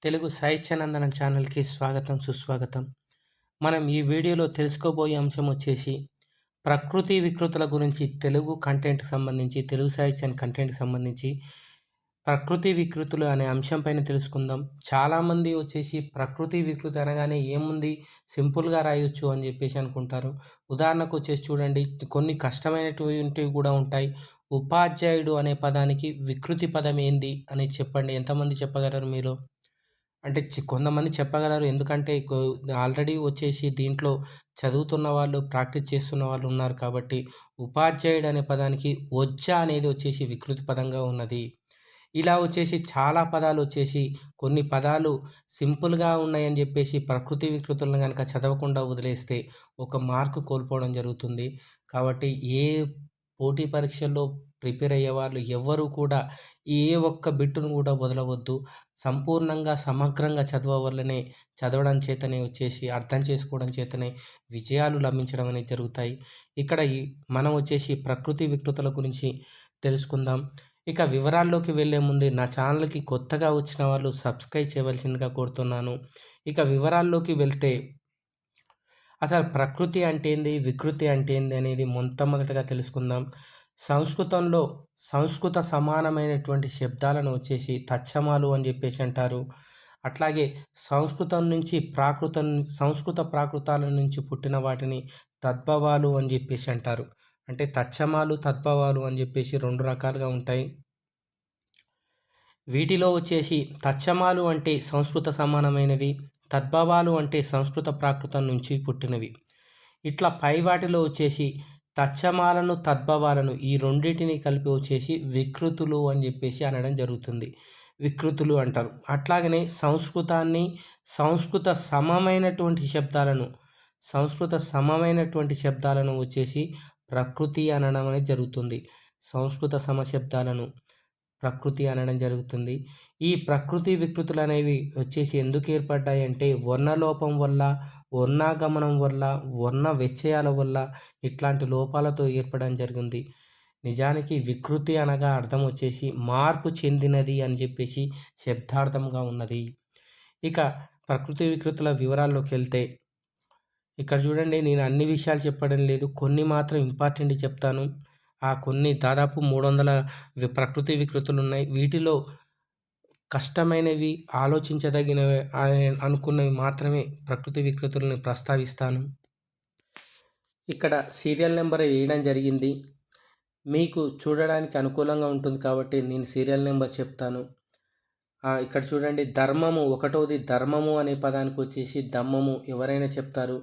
తెలుగు సాహిత్యానందనం ఛానల్‌కి స్వాగతం, సుస్వాగతం. మనం ఈ వీడియోలో తెలుసుకోబోయే అంశం వచ్చేసి, ప్రకృతి వికృతుల గురించి తెలుగు కంటెంట్‌కి సంబంధించి, తెలుగు సాహిత్యానికి కంటెంట్‌కి సంబంధించి ప్రకృతి వికృతులు అనే అంశం పైన తెలుసుకుందాం. చాలామంది వచ్చేసి ప్రకృతి వికృతి అనగానే ఏముంది సింపుల్‌గా రాయొచ్చు అని చెప్పేసి అనుకుంటారు. ఉదాహరణకు వచ్చేసి చూడండి, కొన్ని కష్టమైనటువంటివి కూడా ఉంటాయి. ఉపాధ్యాయుడు అనే పదానికి వికృతి పదం ఏంది అని చెప్పండి. ఎంతమంది చెప్పగలరు మీలో? అంటే కొంతమంది చెప్పగలరు. ఎందుకంటే ఆల్రెడీ వచ్చేసి దీంట్లో చదువుతున్న వాళ్ళు, ప్రాక్టీస్ చేస్తున్న వాళ్ళు ఉన్నారు కాబట్టి, ఉపాధ్యాయుడు అనే పదానికి ఒజ్జ అనేది వచ్చేసి వికృతి పదంగా ఉన్నది. ఇలా వచ్చేసి చాలా పదాలు వచ్చేసి కొన్ని పదాలు సింపుల్‌గా ఉన్నాయని చెప్పేసి ప్రకృతి వికృతులను గనక చదవకుండా వదిలేస్తే ఒక మార్క్ కోల్పోవడం జరుగుతుంది. కాబట్టి ఏ పోటీ పరీక్షల్లో ప్రిపేర్ అయ్యేవాళ్ళు ఎవ్వరూ కూడా ఏ ఒక్క బిట్టును కూడా వదలవద్దు. సంపూర్ణంగా, సమగ్రంగా చదవడం చేతనే వచ్చేసి అర్థం చేసుకోవడం చేతనే విజయాలు లభించడం అనేది జరుగుతాయి. ఇక్కడ మనం వచ్చేసి ప్రకృతి వికృతుల గురించి తెలుసుకుందాం. ఇక వివరాల్లోకి వెళ్ళే ముందు నా ఛానల్‌కి కొత్తగా వచ్చిన వాళ్ళు సబ్స్క్రైబ్ చేయవలసిందిగా కోరుతున్నాను. ఇక వివరాల్లోకి వెళ్తే, అసలు ప్రకృతి అంటే ఏంది? వికృతి అంటే ఏంది? అనేది మొట్టమొదటగా తెలుసుకుందాం. సంస్కృతంలో సంస్కృత సమానమైనటువంటి శబ్దాలను వచ్చేసి తత్సమాలు అని చెప్పేసి అంటారు. అట్లాగే సంస్కృతం నుంచి సంస్కృత ప్రాకృతాల నుంచి పుట్టిన వాటిని తద్భవాలు అని చెప్పేసి అంటారు. అంటే తత్సమాలు, తద్భవాలు అని చెప్పేసి 2 రకాలుగా ఉంటాయి. వీటిలో వచ్చేసి తత్సమాలు అంటే సంస్కృత సమానమైనవి, తద్భవాలు అంటే సంస్కృత ప్రాకృతం నుంచి పుట్టినవి. ఇట్లా పై వాటిలో వచ్చేసి తత్సమాలను, తద్భవాలను ఈ రెండింటిని కలిపి వచ్చేసి వికృతులు అని చెప్పేసి అనడం జరుగుతుంది. వికృతులు అంటారు. అట్లాగనే సంస్కృత సమమైనటువంటి శబ్దాలను వచ్చేసి ప్రకృతి అనడం అనేది జరుగుతుంది. సంస్కృత సమశబ్దాలను ప్రకృతి అనడం జరుగుతుంది. ఈ ప్రకృతి వికృతులు అనేవి వచ్చేసి ఎందుకు ఏర్పడ్డాయి అంటే వర్ణలోపం వల్ల, వర్ణాగమనం వల్ల, వర్ణ వ్యత్యయాల వల్ల ఇట్లాంటి లోపాలతో ఏర్పడడం జరిగింది. నిజానికి వికృతి అనగా అర్థం వచ్చేసి మార్పు చెందినది అని చెప్పేసి శబ్దార్థంగా ఉన్నది. ఇక ప్రకృతి వికృతుల వివరాల్లోకి వెళ్తే, ఇక్కడ చూడండి, నేను అన్ని విషయాలు చెప్పడం లేదు, కొన్ని మాత్రం ఇంపార్టెంట్ చెప్తాను. ఆ కొన్ని దాదాపు 300 ప్రకృతి వికృతులు ఉన్నాయి. వీటిలో కష్టమైనవి, ఆలోచించదగినవి అనుకున్నవి మాత్రమే ప్రకృతి వికృతులను ప్రస్తావిస్తాను. ఇక్కడ సీరియల్ నెంబర్ వేయడం జరిగింది. మీకు చూడడానికి అనుకూలంగా ఉంటుంది కాబట్టి నేను సీరియల్ నెంబర్ చెప్తాను. ఇక్కడ చూడండి, ధర్మము, ఒకటోది ధర్మము అనే పదానికి వచ్చేసి దమ్మము ఎవరైనా చెప్తారు.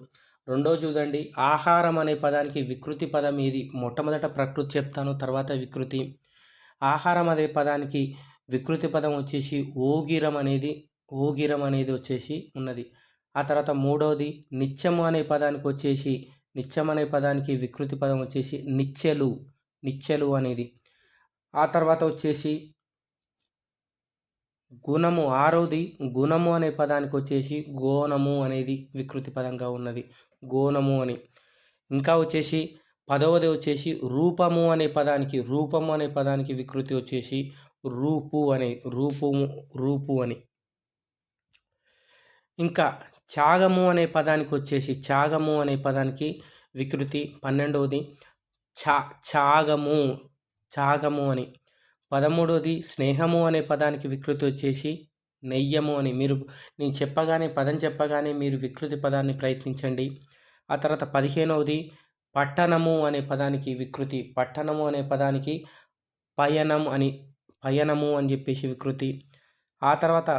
రెండోది చూడండి, ఆహారం అనే పదానికి వికృతి పదం ఏది? మొట్టమొదట ప్రకృతి చెప్తాను, తర్వాత వికృతి. ఆహారం అనే పదానికి వికృతి పదం వచ్చేసి ఓగిరం అనేది వచ్చేసి ఉన్నది. ఆ తర్వాత మూడవది నిత్యము అనే పదానికి వికృతి పదం వచ్చేసి నిచ్చెలు అనేది. ఆ తర్వాత వచ్చేసి గుణము, ఆరోది గుణము అనే పదానికి వచ్చేసి గోణము అనేది వికృతి పదంగా ఉన్నది, గోణము అని. ఇంకా వచ్చేసి 10వది వచ్చేసి రూపము అనే పదానికి వికృతి వచ్చేసి రూపు అని. ఇంకా త్యాగము అనే పదానికి వికృతి 12వది త్యాగము అని. 13వది స్నేహము అనే పదానికి వికృతి వచ్చేసి నెయ్యము అని. నేను పదం చెప్పగానే మీరు వికృతి పదాన్ని ప్రయత్నించండి. ఆ తర్వాత 15వది పట్టణము అనే పదానికి వికృతి, పట్టణము అనే పదానికి పయనము అని చెప్పేసి వికృతి. ఆ తర్వాత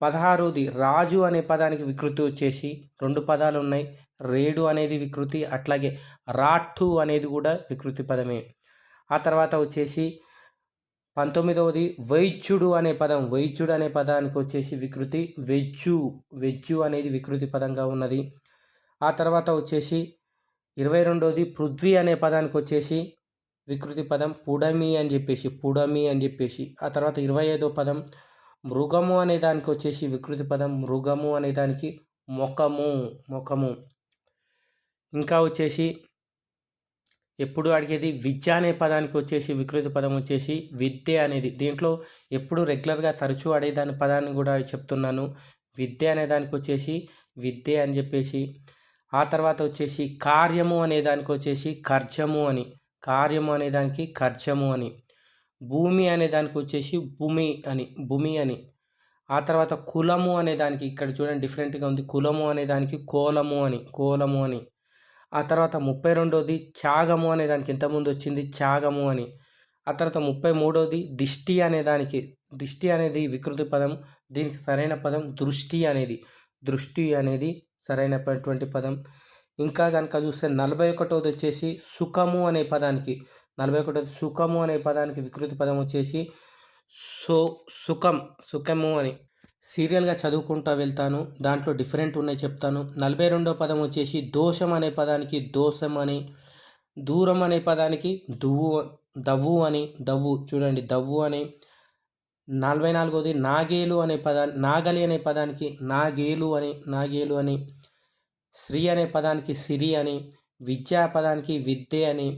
16వది రాజు అనే పదానికి వికృతి వచ్చేసి 2 పదాలు ఉన్నాయి, రేడు అనేది వికృతి, అట్లాగే రాట్టు అనేది కూడా వికృతి పదమే. ఆ తర్వాత వచ్చేసి 19వది వైద్యుడు అనే పదానికి వచ్చేసి వికృతి వెజ్జు అనేది వికృతి పదంగా ఉన్నది. ఆ తర్వాత వచ్చేసి 22వది పృథ్వీ అనే పదానికి వచ్చేసి వికృతి పదం పుడమి అని చెప్పేసి. ఆ తర్వాత 25వ పదం మృగము అనే దానికి వచ్చేసి వికృతి పదం మృగము అనే దానికి మొఖము. ఇంకా వచ్చేసి ఎప్పుడు అడిగేది విద్య అనే పదానికి వచ్చేసి వికృతి పదం వచ్చేసి విద్య అనేది. దీంట్లో ఎప్పుడు రెగ్యులర్గా తరచూ అడేదాని పదాన్ని కూడా చెప్తున్నాను. విద్య అనే దానికి వచ్చేసి విద్య అని చెప్పేసి. ఆ తర్వాత వచ్చేసి కార్యము అనే దానికి వచ్చేసి కర్జము అని, కార్యము అనే దానికి కర్జము అని. భూమి అనే దానికి వచ్చేసి భూమి అని. ఆ తర్వాత కులము అనే దానికి ఇక్కడ చూడండి డిఫరెంట్గా ఉంది. కులము అనే దానికి కోలము అని. ఆ తర్వాత 32వది త్యాగము అనే దానికి ఇంతకుముందు వచ్చింది త్యాగము అని. ఆ తర్వాత 33వది దిష్టి అనే దానికి, దిష్టి అనేది వికృతి పదం. దీనికి సరైన పదం దృష్టి అనేది సరైనటువంటి పదం. ఇంకా కనుక చూస్తే 41వది వచ్చేసి సుఖము అనే పదానికి, 41వది సుఖము అనే పదానికి వికృతి పదం వచ్చేసి సుఖము అని. సీరియల్గా చదువుకుంటూ వెళ్తాను, దాంట్లో డిఫరెంట్ ఉన్నాయి చెప్తాను. 42వ పదం వచ్చేసి దోషం అనే పదానికి దోషం అని. దూరం అనే పదానికి దవ్వు చూడండి దవ్వు అని. 44వది నాగలి అనే పదానికి నాగేలు అని. శ్రీ అనే పదానికి సిరి అని. విద్యా పదానికి విద్య అని.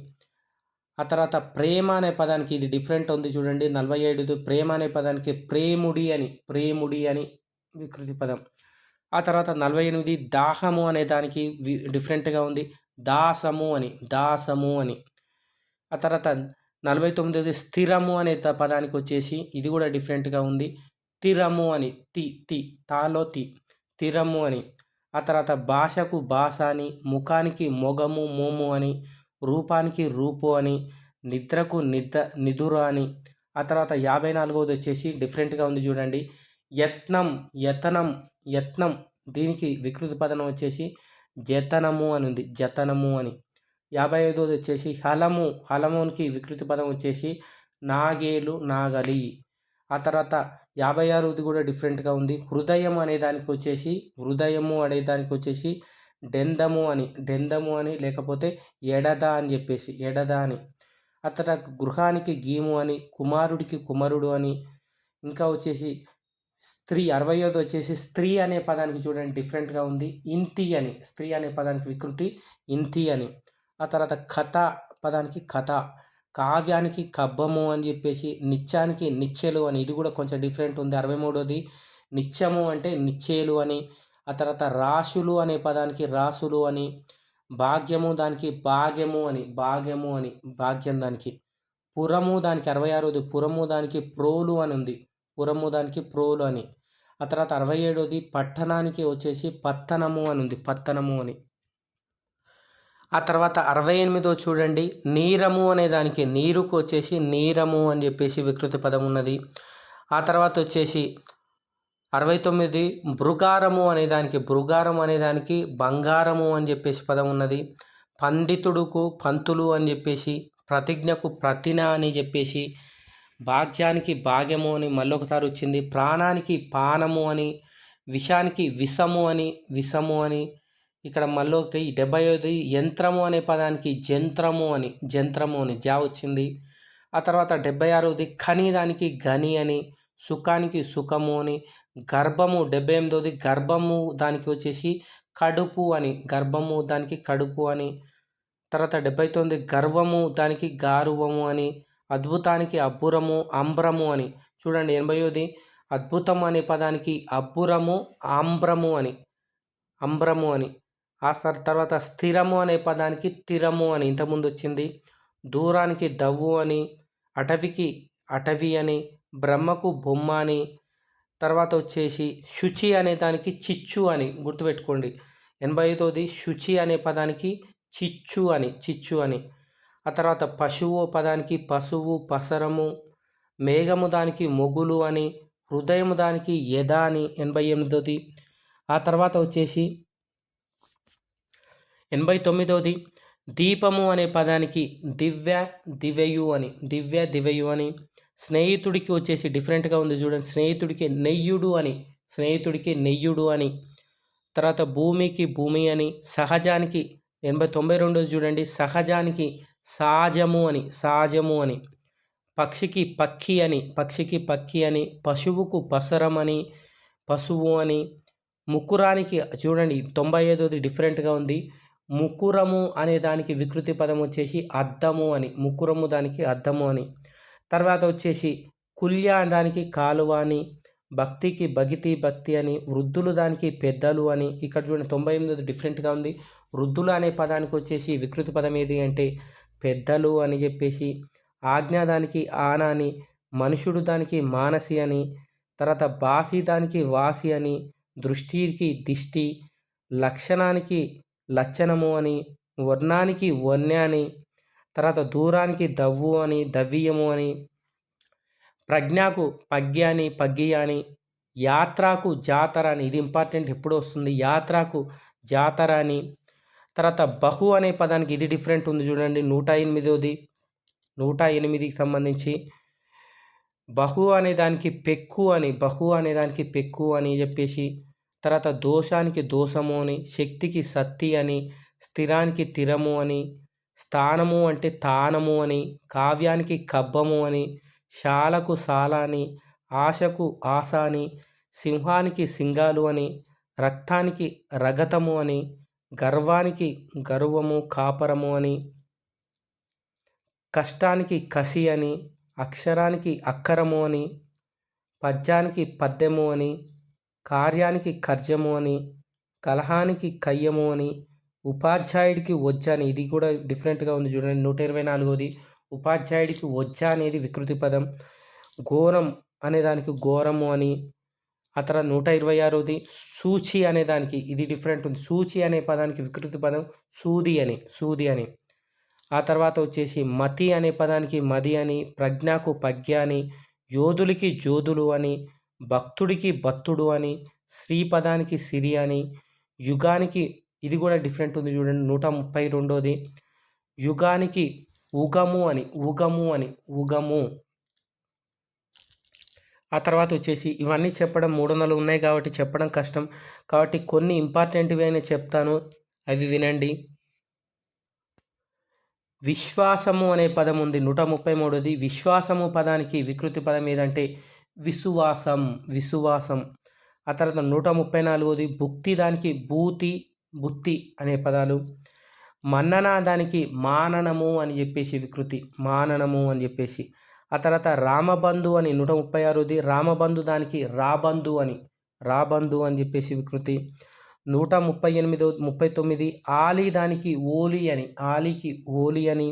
ఆ తర్వాత ప్రేమ అనే పదానికి ఇది డిఫరెంట్ ఉంది చూడండి 47. ప్రేమ అనే పదానికి ప్రేముడి అని వికృతి పదం. ఆ తర్వాత 48 దాహము అనే దానికి డిఫరెంట్గా ఉంది దాసము అని. ఆ తర్వాత 49 స్థిరము అనే పదానికి వచ్చేసి ఇది కూడా డిఫరెంట్గా ఉంది తిరము అని, తిరము అని. ఆ తర్వాత భాషకు భాష అని, ముఖానికి మోము అని, రూపానికి రూపు అని, నిద్రకు నిదుర అని. ఆ తర్వాత 54వది వచ్చేసి డిఫరెంట్గా ఉంది చూడండి యత్నం. దీనికి వికృతి పదం వచ్చేసి జతనము అని ఉంది, జతనము అని. 55వది వచ్చేసి హలమునికి వికృతి పదం వచ్చేసి నాగలి. ఆ తర్వాత 56వది కూడా డిఫరెంట్గా ఉంది హృదయము అనే దానికి వచ్చేసి డెందము అని లేకపోతే ఎడద అని. ఆ తర్వాత గృహానికి గీము అని, కుమారుడికి కుమరుడు అని. ఇంకా వచ్చేసి స్త్రీ 60వది వచ్చేసి స్త్రీ అనే పదానికి చూడండి డిఫరెంట్గా ఉంది ఇంతి అని, స్త్రీ అనే పదానికి వికృతి ఇంతి అని. ఆ తర్వాత కథ పదానికి కథ, కావ్యానికి కబ్బము అని చెప్పేసి, నిత్యానికి నిచ్చెలు అని, ఇది కూడా కొంచెం డిఫరెంట్ ఉంది. 63వది నిత్యము అంటే నిచ్చేలు అని. ఆ తర్వాత రాశులు అనే పదానికి రాసులు అని. భాగ్యము దానికి భాగ్యం దానికి. పురము దానికి 66వది పురము దానికి ప్రోలు అని ఉంది, ప్రోలు అని. ఆ తర్వాత 67వది పట్టణానికి వచ్చేసి పత్తనము అని. ఆ తర్వాత 68వ చూడండి నీరము అనే దానికి నీరుకు వచ్చేసి నీరము అని చెప్పేసి వికృతి పదం ఉన్నది. ఆ తర్వాత వచ్చేసి 69 భృగారము అనే దానికి బంగారము అని చెప్పేసి పదం ఉన్నది. పండితుడుకు పంతులు అని చెప్పేసి, ప్రతిజ్ఞకు ప్రతిన అని చెప్పేసి, భాగ్యానికి భాగ్యము అని మళ్ళొకసారి వచ్చింది. ప్రాణానికి పానము అని, విషానికి విషము అని. ఇక్కడ మళ్ళీ 75 యంత్రము అనే పదానికి జంత్రము అని జా వచ్చింది. ఆ తర్వాత 76వది ఖని దానికి గని అని, సుఖానికి సుఖము అని. గర్భము 78వది గర్భము దానికి వచ్చేసి కడుపు అని. తర్వాత 79 గర్వము దానికి గారువము అని. అద్భుతానికి అంబ్రము అని. చూడండి 80వది అద్భుతం అనే పదానికి అంబ్రము అని. ఆ తర్వాత స్థిరము అనే పదానికి తిరము అని ఇంతకుముందు వచ్చింది. దూరానికి దవ్వు అని, అటవికి అటవి అని, బ్రహ్మకు బొమ్మ అని. తర్వాత వచ్చేసి శుచి అనే దానికి చిచ్చు అని గుర్తుపెట్టుకోండి. 85వది శుచి అనే పదానికి చిచ్చు అని. ఆ తర్వాత పశువు పదానికి పశువు పసరము, మేఘము దానికి మొగులు అని, హృదయము దానికి యద అని 88వది. ఆ తర్వాత వచ్చేసి 89వది దీపము అనే పదానికి దివ్య దివయు అని. స్నేహితుడికి వచ్చేసి డిఫరెంట్గా ఉంది చూడండి, స్నేహితుడికి నెయ్యుడు అని. తర్వాత భూమికి భూమి అని. సహజానికి 92 చూడండి సహజానికి సాజము అని. పక్షికి పక్షి అని. పశువుకు పసరమని పశువు అని. ముకురానికి చూడండి 95వది డిఫరెంట్గా ఉంది ముకురము అనే దానికి వికృతి పదం వచ్చేసి అద్దము అని, ముకురము దానికి అద్దము అని. తర్వాత వచ్చేసి కుల్య దానికి కాలువ అని, భక్తికి భగితి భక్తి అని, వృద్ధులు దానికి పెద్దలు అని. ఇక్కడ చూడండి 98 డిఫరెంట్గా ఉంది. వృద్ధులు అనే పదానికి వచ్చేసి వికృతి పదం ఏది అంటే పెద్దలు అని చెప్పేసి, ఆజ్ఞ దానికి ఆన అని, మనుషుడు దానికి మానసి అని, తర్వాత బాసి దానికి వాసి అని, దృష్టికి దిష్టి, లక్షణానికి లక్షణము అని, వర్ణానికి వన్య అని, తర్వాత దూరానికి దవ్వు అని, దవ్యము అని, ప్రజ్ఞకు పగ్య అని, పగ్గియ అని, యాత్రకు జాతర అని. ఇది ఇంపార్టెంట్, ఎప్పుడు వస్తుంది యాత్రకు జాతర అని. తర్వాత బహు అనే పదానికి ఇది డిఫరెంట్ ఉంది చూడండి, 108ది 108కి సంబంధించి బహు అనే దానికి పెక్కు అని, బహు అనే దానికి పెక్కు అని చెప్పేసి. తర్వాత దోషానికి దోషము అని, శక్తికి శక్తి అని, స్థిరానికి తిరము అని, స్థానము అంటే తానము అని, కావ్యానికి కబ్బము అని, శాలకు సాల అని, ఆశకు ఆశ అని, సింహానికి సింగాలు అని, రక్తానికి రగతము అని, గర్వానికి గర్వము కాపరము అని, కష్టానికి కసి అని, అక్షరానికి అక్కరము అని, పద్యానికి పద్యము అని, కార్యానికి కర్జము అని, కలహానికి కయ్యము అని, ఉపాధ్యాయుడికి వజ్జ అని. ఇది కూడా డిఫరెంట్గా ఉంది చూడండి, 124ది. ఉపాధ్యాయుడికి వజ్జ అనేది వికృతి పదం. ఘోరం అనే దానికి ఘోరము అని. ఆ తర్వాత 126ది సూచి అనే దానికి ఇది డిఫరెంట్ ఉంది. సూచి అనే పదానికి వికృతి పదం సూది అని, సూది అని. ఆ తర్వాత వచ్చేసి మతి అనే పదానికి మది అని, ప్రజ్ఞకు పగ్య అని, యోధులకి జోధులు అని, భక్తుడికి భక్తుడు అని, శ్రీ పదానికి సిరి అని, యుగానికి ఇది కూడా డిఫరెంట్ ఉంది చూడండి, 132ది. యుగానికి ఉగము అని, ఉగము అని, ఉగము. ఆ తర్వాత వచ్చేసి ఇవన్నీ చెప్పడం 300 ఉన్నాయి కాబట్టి చెప్పడం కష్టం, కాబట్టి కొన్ని ఇంపార్టెంట్వి అయినా చెప్తాను, అవి వినండి. విశ్వాసము అనే పదం ఉంది 133ది. విశ్వాసము పదానికి వికృతి పదం ఏదంటే విసువాసం, విసువాసం. ఆ తర్వాత 134ది భుక్తి దానికి భూతి, బుత్తి అనే పదాలు. మన్నన దానికి మాననము అని చెప్పేసి వికృతి, మాననము అని చెప్పేసి. ఆ తర్వాత రామబంధు అని 136ది. రామబంధు దానికి రాబంధు అని, రాబంధు అని చెప్పేసి వికృతి. 139 ఆలి దానికి ఓలి అని, ఆలికి ఓలి అని.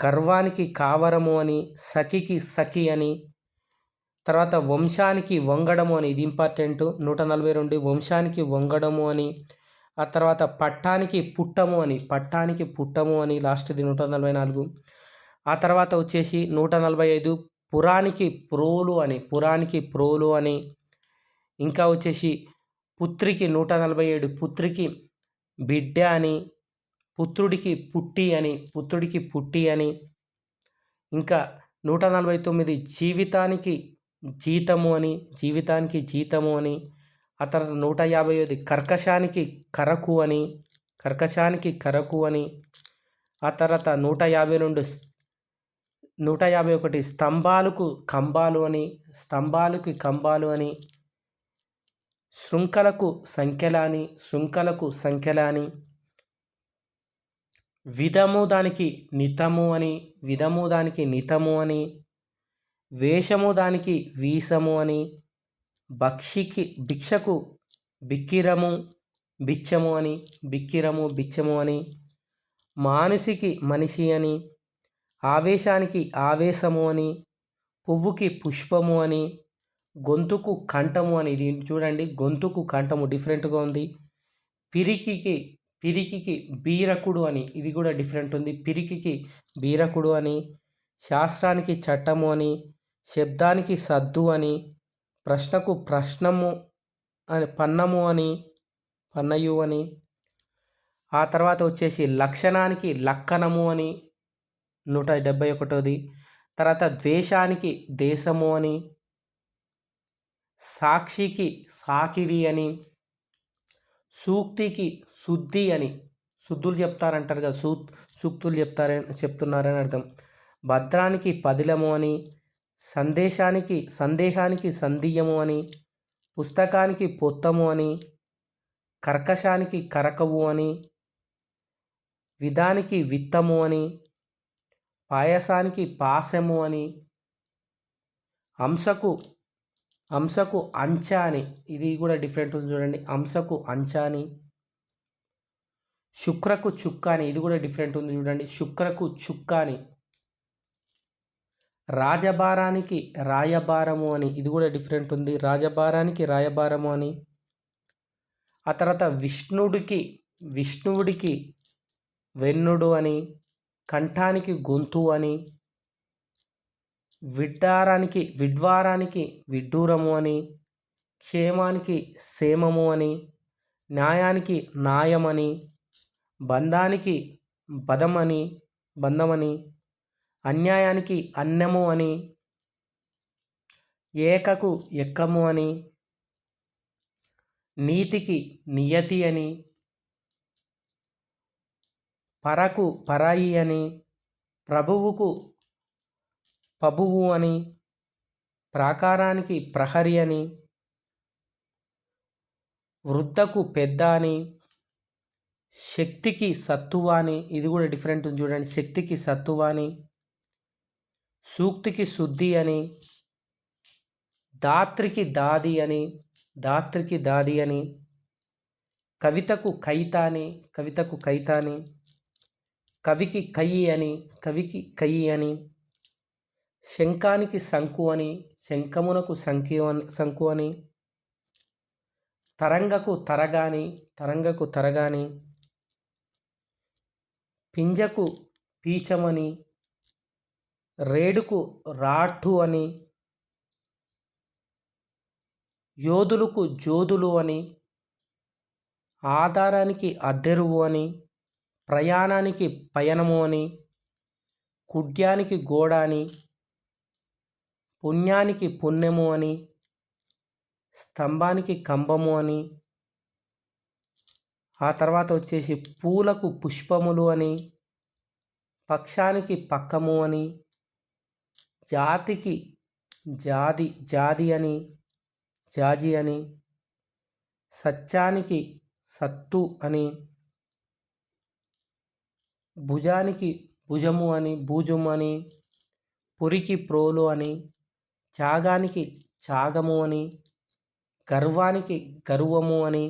గర్వానికి కావరము అని, సఖికి సఖి అని. తర్వాత వంశానికి వంగడము అని, ఇది ఇంపార్టెంట్, 142 వంశానికి వంగడము అని. ఆ తర్వాత పట్టానికి పుట్టము అని, పట్టానికి పుట్టము అని లాస్ట్ది 144. ఆ తర్వాత వచ్చేసి 145 పురానికి ప్రోలు అని, పురానికి ప్రోలు అని. ఇంకా వచ్చేసి పుత్రికి 147 పుత్రికి బిడ్డ అని, పుత్రుడికి పుట్టి అని, పుత్రుడికి పుట్టి అని. ఇంకా 149 జీవితానికి జీతము అని, జీవితానికి జీతము అని. ఆ తర్వాత 150 కర్కశానికి కరకు అని, కర్కశానికి కరకు అని. ఆ తర్వాత 151 స్తంభాలకు కంబాలు అని, స్తంభాలకు కంబాలు అని. శృంఖలకు సంఖ్యల అని, శృంఖలకు సంఖ్యల అని. విధము దానికి నితము అని, విధము దానికి నితము అని. వేషము దానికి వీసము అని. భిక్షకు బిక్కిరము బిచ్చము అని, బిక్కిరము బిచ్చము అని. మానసికి మనిషి అని. ఆవేశానికి ఆవేశము అని. పువ్వుకి పుష్పము అని. గొంతుకు కంఠము అని, ఇది చూడండి గొంతుకు కంఠము డిఫరెంట్గా ఉంది. పిరికికి బీరకుడు అని, ఇది కూడా డిఫరెంట్ ఉంది, పిరికికి బీరకుడు అని. శాస్త్రానికి చట్టము అని. శబ్దానికి సద్దు అని. ప్రశ్నకు ప్రశ్నము అని, పన్నము అని, పన్నయు అని. ఆ తర్వాత వచ్చేసి లక్షణానికి లక్కనము అని 171ది. తర్వాత ద్వేషానికి దేశము అని. సాక్షికి సాకిరి అని. సూక్తికి శుద్ధి అని, శుద్ధులు చెప్తారంటారు కదా, సూక్తులు చెప్తున్నారని అర్థం. భద్రానికి పదిలము అని. సందేహానికి సంధియము అని. పుస్తకానికి పొత్తము అని. కర్కశానికి కరకవు అని. విధానికి విత్తము అని, పాయసానికి పాశము అని, హంసకు అంచ అని, ఇది కూడా డిఫరెంట్ ఉంది చూడండి. హంసకు అంచ అని, శుక్రకు చుక్క అని, ఇది కూడా డిఫరెంట్ ఉంది చూడండి. శుక్రకు చుక్క అని, రాజభారానికి రాయబారము అని, ఇది కూడా డిఫరెంట్ ఉంది. రాజభారానికి రాయబారము అని. ఆ తర్వాత విష్ణువుడికి వెన్నుడు అని, కంఠానికి గొంతు అని, విడ్వారానికి విడ్డూరము అని, క్షేమానికి క్షేమము అని, న్యాయానికి న్యాయమని, బంధానికి బంధమని, అన్యాయానికి అన్నము అని, ఏకకు ఎక్కము అని, నీతికి నియతి అని, పరకు పరాయి అని, ప్రభువుకు పబువు అని, ప్రాకారానికి ప్రహరి అని, వృద్ధకు పెద్ద అని, శక్తికి సత్తువ అని, ఇది కూడా డిఫరెంట్ ఉంది చూడండి. శక్తికి సత్తువ అని, సూక్తికి శుద్ధి అని, దాత్రికి దాది అని, కవితకు కైత అని, కవికి కయ్యి అని, శంఖానికి శంకు అని, శంఖమునకు శంకు అని, తరంగకు తరగాని, పింజకు పీచమని, రేడుకు రాఠు అని, యోధులకు జోదులు అని, ఆధారానికి అద్దెరువు అని, ప్రయాణానికి పయనము అని, కుడ్యానికి గోడ అని, పుణ్యానికి పుణ్యము అని, స్తంభానికి కంబము అని, ఆ తర్వాత వచ్చేసి పూలకు పుష్పములు అని, పక్షానికి పక్కము అని, జాతికి జాది అని, జాజి అని, సత్యానికి సత్తు అని, భుజానికి భుజము అని, పురికి ప్రోలు అని, త్యాగానికి త్యాగము అని, గర్వానికి గర్వము అని,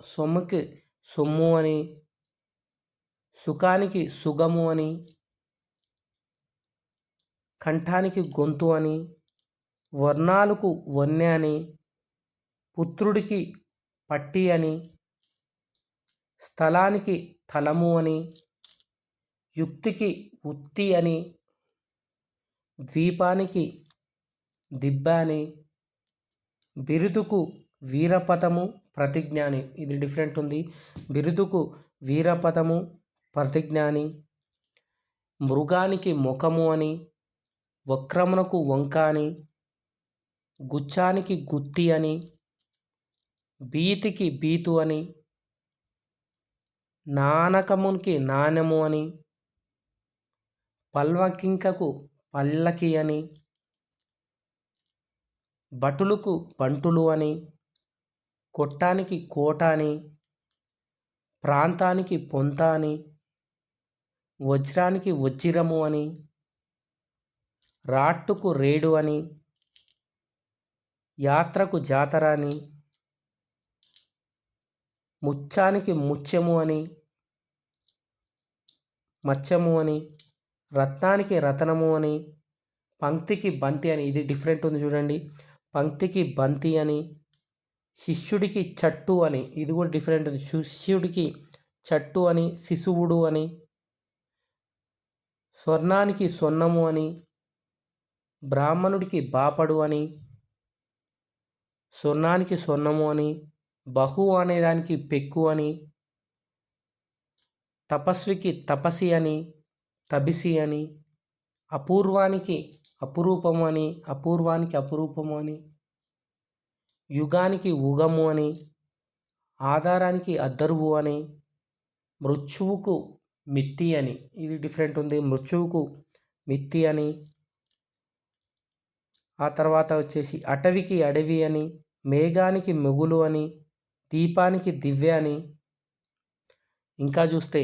సొమ్ముకి సొమ్ము అని, సుఖానికి సుగము అని, కంఠానికి గొంతు అని, వర్ణాలకు వన్నె అని, పుత్రుడికి పట్టి అని, స్థలానికి తలము అని, యుక్తికి ఉత్తి అని, ద్వీపానికి దిబ్బ అని, బిరుదుకు వీరపదము ప్రతిజ్ఞ అని, ఇది డిఫరెంట్ ఉంది. బిరుదుకు వీరపదము ప్రతిజ్ఞ అని, మృగానికి ముఖము అని, వక్రమునకు వంక అని, గుచ్చానికి గుత్తి అని, భీతికి బీతు అని, నానకమునికి నాణెము అని, పల్వకింకకు పల్లకి అని, భటులకు బంటులు అని, కొట్టానికి కోట అని, ప్రాంతానికి పొంత అని, వజ్రానికి వజ్రము అని, రాట్టుకు రేడు అని, యాత్రకు జాతర అని, ముచ్చానికి ముత్యము అని, మత్స్యము అని, రత్నానికి రతనము అని, పంక్తికి బంతి అని, ఇది డిఫరెంట్ ఉంది చూడండి. పంక్తికి బంతి అని, శిష్యుడికి చట్టు అని, ఇది కూడా డిఫరెంట్ ఉంది. శిష్యుడికి చట్టు అని, శిశువుడు అని, స్వర్ణానికి సొన్నము అని, బ్రాహ్మణుడికి బాపడు అని, స్వర్ణానికి సొన్నము అని, బహు అనేదానికి పెక్కు అని, తపస్వికి తపసి అని, తబిసి అని, అపూర్వానికి అపురూపము అని, అపురూపము అని, యుగానికి ఉగము అని, ఆధారానికి అద్దరువు అని, మృత్యువుకు మిత్తి అని, ఇది డిఫరెంట్ ఉంది. మృత్యువుకు మిత్తి అని, ఆ తర్వాత వచ్చేసి అటవికి అడవి అని, మేఘానికి మొగులు అని, దీపానికి దివ్య అని, ఇంకా చూస్తే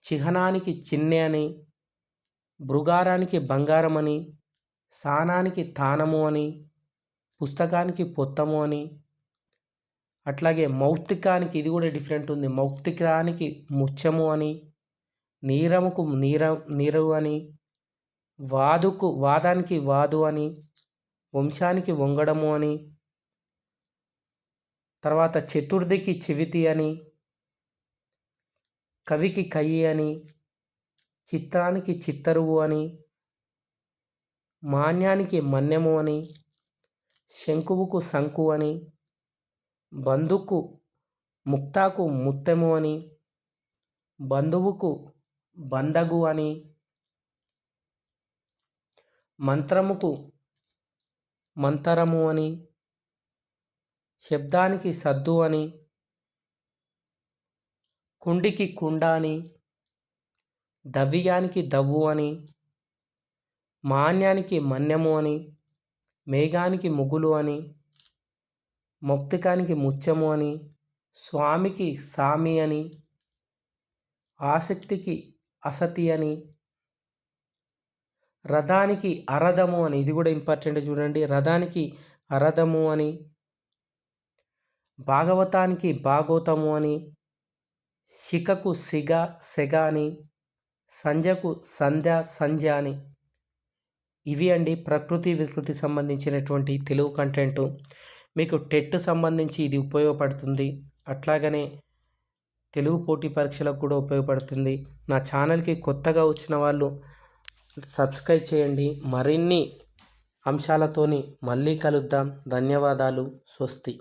చిహ్నానికి చిన్నె అని, భృగారానికి బంగారం అని, సానానికి తానము అని, పుస్తకానికి పొత్తము అని, అట్లాగే మౌక్తికానికి ఇది కూడా డిఫరెంట్ ఉంది. మౌక్తికానికి ముత్యము అని, నీరముకు నీరు అని, వాదానికి వాదు అని, వంశానికి వంగడము అని, తర్వాత చతుర్థికి చివితి అని, కవికి కయ్యి అని, చిత్రానికి చిత్తరువు అని, మాన్యానికి మన్యము అని, శంకువుకు శంకు అని, బంధుకు ముక్తాకు ముత్తెము అని, బంధువుకు బందగు అని, మంత్రముకు మంతరము అని, శబ్దానికి సద్దు అని, కుండికి కుండ అని, దవ్యానికి దవ్వు అని, మాన్యానికి మన్యము అని, మేఘానికి ముగులు అని, మౌక్తికానికి ముత్యము అని, స్వామికి సామి అని, ఆసక్తికి అసతి అని, రథానికి అరథము అని, ఇది కూడా ఇంపార్టెంట్ చూడండి, రథానికి అరథము అని, భాగవతానికి భాగవతము అని, శిఖకు సెగ అని, సంధ్యకు సంధ్య అని. ఇవి అండి ప్రకృతి వికృతి సంబంధించినటువంటి తెలుగు కంటెంటు. మీకు టెట్ సంబంధించి ఇది ఉపయోగపడుతుంది. అట్లాగనే తెలుగు పోటీ పరీక్షలకు కూడా ఉపయోగపడుతుంది. నా ఛానల్కి కొత్తగా వచ్చిన వాళ్ళు సబ్స్క్రైబ్ చేయండి. మరిన్ని అంశాలతోని మళ్ళీ కలుద్దాం. ధన్యవాదాలు. స్వస్తి.